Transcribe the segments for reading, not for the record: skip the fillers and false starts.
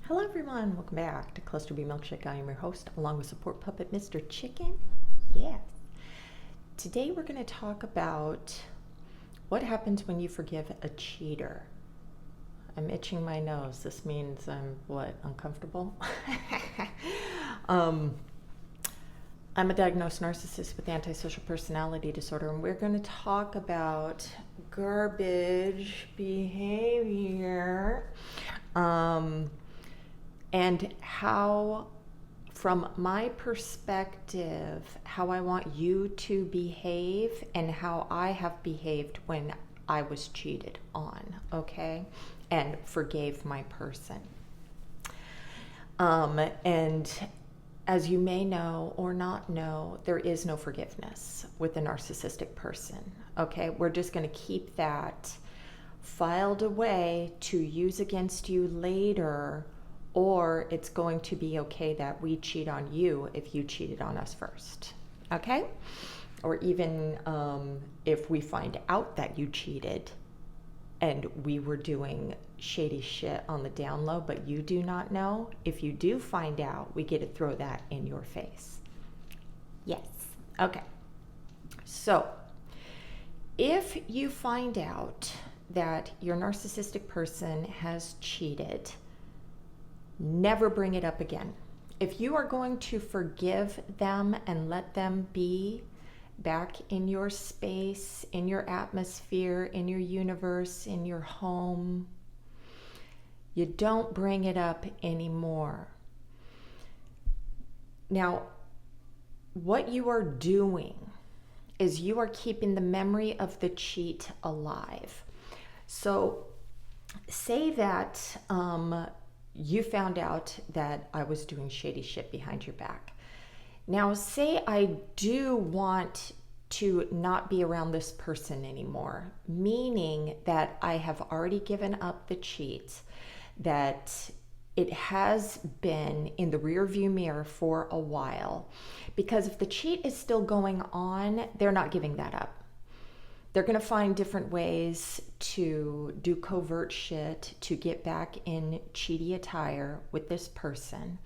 Hello everyone, welcome back to Clusterbmilkshake. I am your host, along with support puppet Mr. Chicken. Yes. Today we're going to talk about what happens when you forgive a cheater. I'm itching my nose. This means I'm uncomfortable? I'm a diagnosed narcissist with antisocial personality disorder, and we're going to talk about garbage behavior. And how, from my perspective, how I want you to behave and how I have behaved when I was cheated on, okay? And forgave my person. And as you may know or not know, there is no forgiveness with a narcissistic person, okay? We're just going to keep that filed away to use against you later, or it's going to be okay that we cheat on you if you cheated on us first, okay? Or even if we find out that you cheated and we were doing shady shit on the down low, but you do not know, if you do find out, we get to throw that in your face. Yes, okay. So, if you find out that your narcissistic person has cheated, never bring it up again. If you are going to forgive them and let them be back in your space, in your atmosphere, in your universe, in your home, you don't bring it up anymore. Now, what you are doing is you are keeping the memory of the cheat alive. So say that you found out that I was doing shady shit behind your back. Now, say I do want to not be around this person anymore, meaning that I have already given up the cheat, that it has been in the rearview mirror for a while. Because if the cheat is still going on, they're not giving that up. They're going to find different ways to do covert shit to get back in cheaty attire with this person.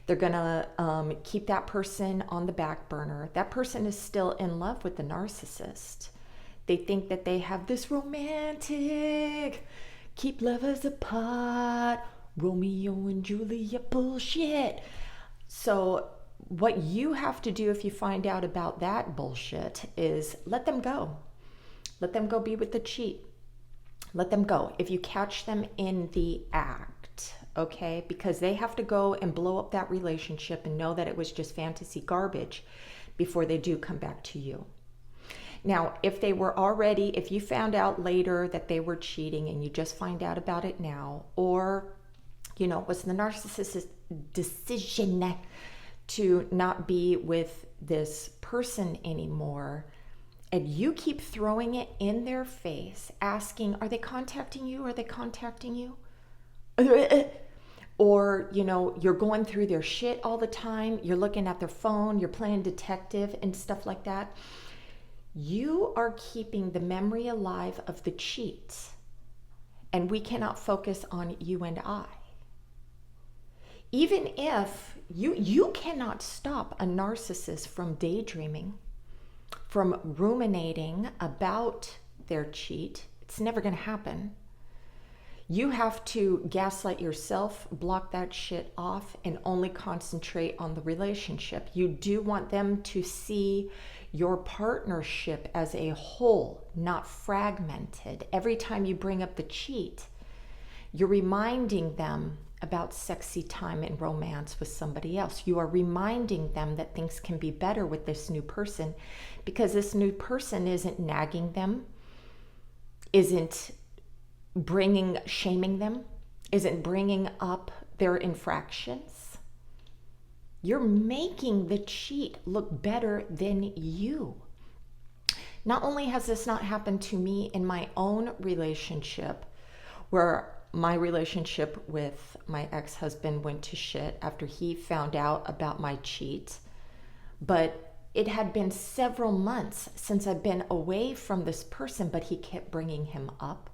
They're going to keep that person on the back burner. That person is still in love with the narcissist. They think that they have this romantic, keep lovers apart, Romeo and Juliet bullshit. So what you have to do if you find out about that bullshit is let them go. Let them go be with the cheat. Let them go. If you catch them in the act, okay? Because they have to go and blow up that relationship and know that it was just fantasy garbage before they do come back to you. Now, if you found out later that they were cheating and you just find out about it now, or, it was the narcissist's decision to not be with this person anymore, and you keep throwing it in their face, asking, are they contacting you? Are they contacting you? Or, you're going through their shit all the time. You're looking at their phone. You're playing detective and stuff like that. You are keeping the memory alive of the cheat. And we cannot focus on you and I. Even if you cannot stop a narcissist from daydreaming, from ruminating about their cheat. It's never going to happen. You have to gaslight yourself, block that shit off, and only concentrate on the relationship. You do want them to see your partnership as a whole, not fragmented. Every time you bring up the cheat, you're reminding them about sexy time and romance with somebody else. You are reminding them that things can be better with this new person, because this new person isn't nagging them, isn't shaming them, isn't bringing up their infractions. You're making the cheat look better than you. Not only has this not happened to me in my own relationship, where my relationship with my ex-husband went to shit after he found out about my cheat, but it had been several months since I've been away from this person, but he kept bringing him up.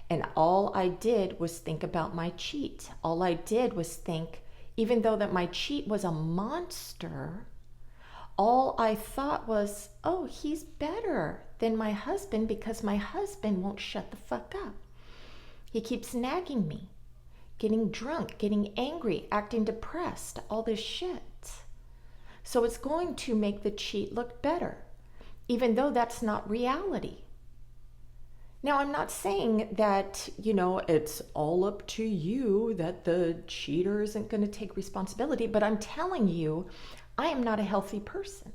And all I did was think about my cheat. All I did was think, even though that my cheat was a monster, all I thought was, oh, he's better than my husband because my husband won't shut the fuck up. He keeps nagging me, getting drunk, getting angry, acting depressed, all this shit. So it's going to make the cheat look better, even though that's not reality. Now, I'm not saying that, it's all up to you, that the cheater isn't going to take responsibility, but I'm telling you, I am not a healthy person.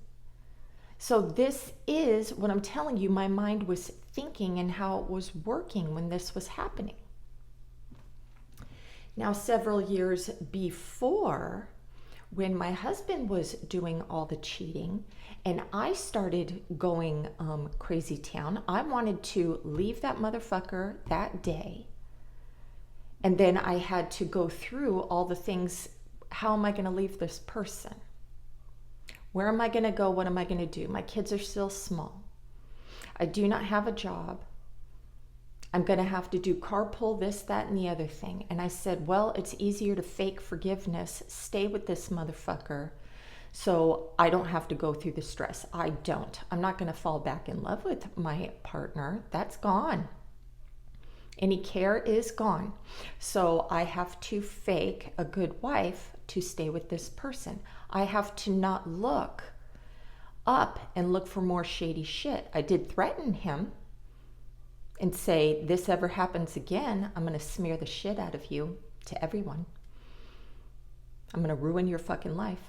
So this is what I'm telling you, my mind was thinking and how it was working when this was happening. Now, several years before, when my husband was doing all the cheating and I started going crazy town, I wanted to leave that motherfucker that day. And then I had to go through all the things. How am I going to leave this person? Where am I going to go? What am I going to do? My kids are still small. I do not have a job. I'm going to have to do carpool, this, that, and the other thing. And I said, well, it's easier to fake forgiveness, stay with this motherfucker, so I don't have to go through the stress. I don't. I'm not going to fall back in love with my partner. That's gone. Any care is gone. So I have to fake a good wife to stay with this person. I have to not look up and look for more shady shit. I did threaten him and say, this ever happens again, I'm going to smear the shit out of you to everyone. I'm going to ruin your fucking life.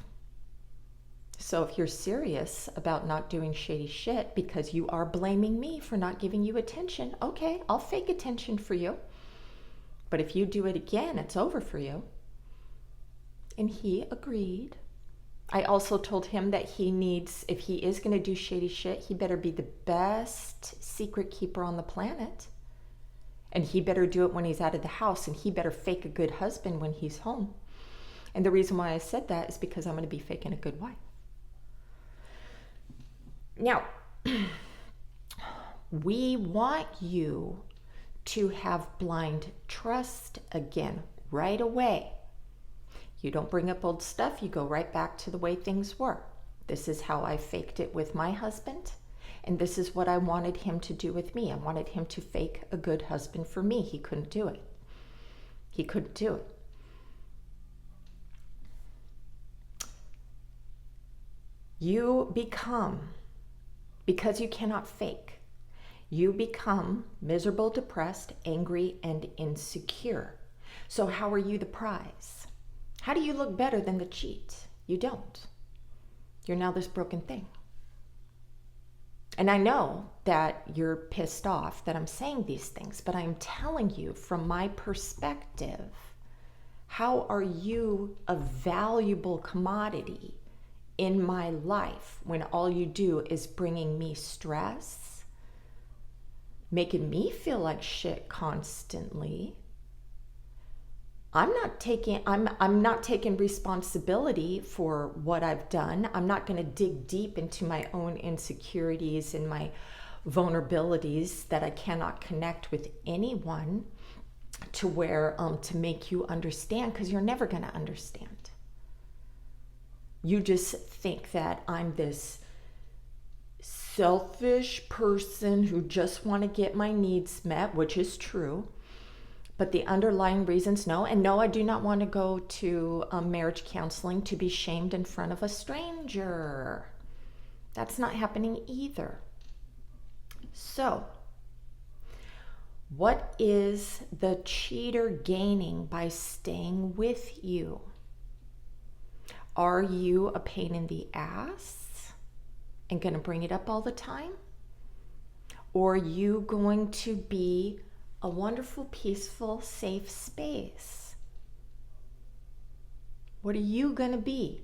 So if you're serious about not doing shady shit because you are blaming me for not giving you attention, okay, I'll fake attention for you. But if you do it again, it's over for you. And he agreed. I also told him that he needs, if he is going to do shady shit, he better be the best secret keeper on the planet. And he better do it when he's out of the house, and he better fake a good husband when he's home. And the reason why I said that is because I'm going to be faking a good wife. Now, we want you to have blind trust again right away. You don't bring up old stuff, you go right back to the way things were. This is how I faked it with my husband, and this is what I wanted him to do with me. I wanted him to fake a good husband for me. He couldn't do it. He couldn't do it. You become, because you cannot fake, you become miserable, depressed, angry, and insecure. So how are you the prize? How do you look better than the cheat? You don't. You're now this broken thing. And I know that you're pissed off that I'm saying these things, but I'm telling you from my perspective, how are you a valuable commodity in my life when all you do is bringing me stress, making me feel like shit constantly? I'm not taking responsibility for what I've done. I'm not going to dig deep into my own insecurities and my vulnerabilities that I cannot connect with anyone to where to make you understand, because you're never going to understand. You just think that I'm this selfish person who just want to get my needs met, which is true. But the underlying reasons, no. And no, I do not want to go to marriage counseling to be shamed in front of a stranger. That's not happening either. So, what is the cheater gaining by staying with you? Are you a pain in the ass and going to bring it up all the time? Or are you going to be a wonderful, peaceful, safe space? What are you going to be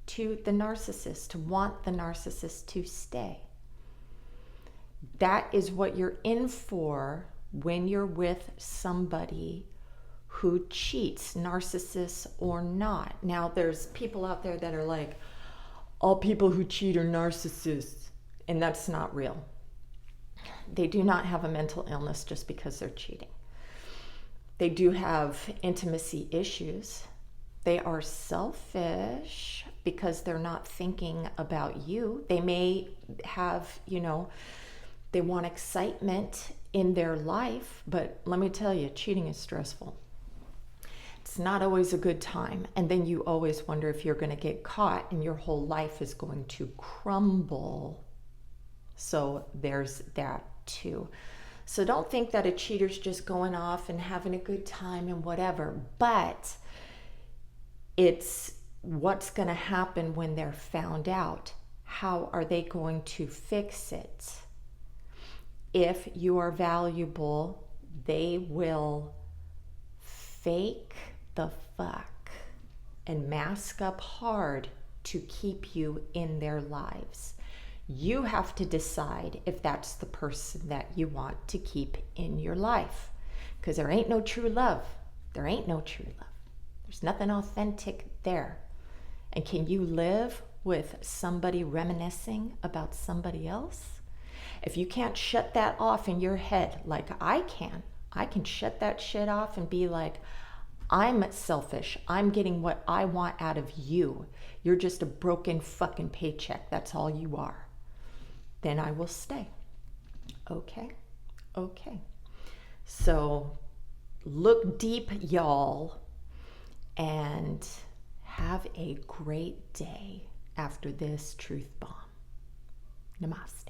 to the narcissist, to want the narcissist to stay? That is what you're in for when you're with somebody who cheats, narcissists or not. Now, there's people out there that are like, all people who cheat are narcissists, and that's not real. They do not have a mental illness just because they're cheating. They do have intimacy issues. They are selfish because they're not thinking about you. They may have, they want excitement in their life, but let me tell you, cheating is stressful. It's not always a good time. And then you always wonder if you're going to get caught and your whole life is going to crumble. So there's that too. So don't think that a cheater's just going off and having a good time and whatever, but it's what's going to happen when they're found out. How are they going to fix it? If you are valuable, they will fake the fuck and mask up hard to keep you in their lives. You have to decide if that's the person that you want to keep in your life. Because there ain't no true love. There ain't no true love. There's nothing authentic there. And can you live with somebody reminiscing about somebody else? If you can't shut that off in your head like I can shut that shit off and be like, I'm selfish. I'm getting what I want out of you. You're just a broken fucking paycheck. That's all you are. Then I will stay. Okay? Okay. So look deep, y'all, and have a great day after this truth bomb. Namaste.